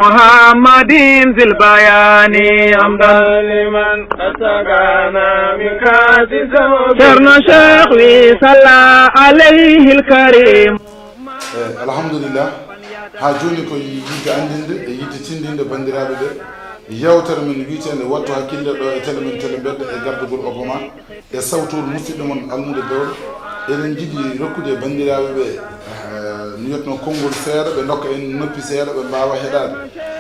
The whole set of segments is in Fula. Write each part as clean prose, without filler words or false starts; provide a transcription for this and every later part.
محمد ذي البيان حمدا لمن أتقانا من كاد شرنا شيخي صلى عليه الكريم. الحمد لله ha joni ko yidde andinde e yidde tindinde bandiraɓe ɓe yewtere men wiitende wattu hakkille ɗo e tele men tele bedde e gardugol obama e sawtol musidɗo mon almude dewɗo eɗen jiiɗi rokkude bandiraɓe ɓe no yetno konngol seeɗa ɓe dokka en noppi seeɗa ɓe mbawa heɗade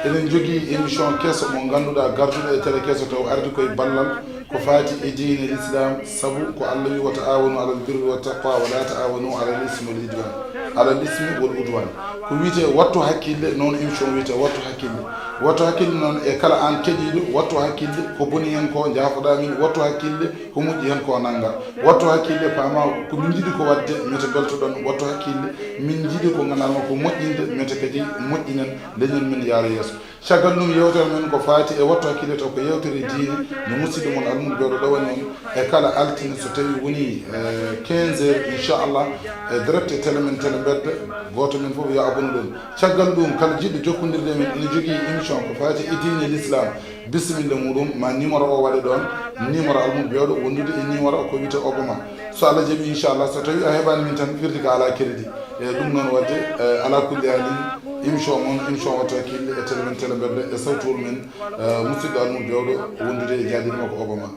eɗen jogui émission kesso mo ganduɗa garduɗo e télé kesso taw ardi koye ballal ko faati e diine l'islam saabu ko Allah wi wa ta'awanu alal birri wa taqwa wa la ta'awanu alal ismi wal udwan alal ismi wal udwan ko wiite wattu hakkille noon émission wiite wattu hakkille noon e kala an keɗiɗo wattu hakkille ko boni hen ko jaafoɗa min wattu hakkille ko moƴƴi hen ko nanga wattu hakkille paama ko min jiiɗi ko wadde mete beltoɗon wattu hakkille min jiiɗi ko gandanma ko moƴƴinde mete kadi moƴƴinen leñol men yaara yeeso caggal ɗum yewtere men ko faati e wattu hakkille taw ko yewtere diine no musidɗo mon almudo jooɗo ɗowani on e kala altine so tawi woni 15 heures inchallah e direct e télé men télé bedde goto men fof yo abonu ɗum caggal ɗum kala jiɗɗo jokkodirde men ene jogui émission ko faati e diine l'islam bisimilla muɗum ma numéro o waɗe ɗon numéro almudo bewɗo wondude e numéro ko wiyete obama so Allah jaaɓi inchallah so tawi a heɓani min tan firti ko ala crédit e ɗum noon wadde ala kulli halin émission moon émission wattu hakkille e télé men télé bedde e sawtol men musidɗo almudo bewɗo wondude e jaadirma ko obama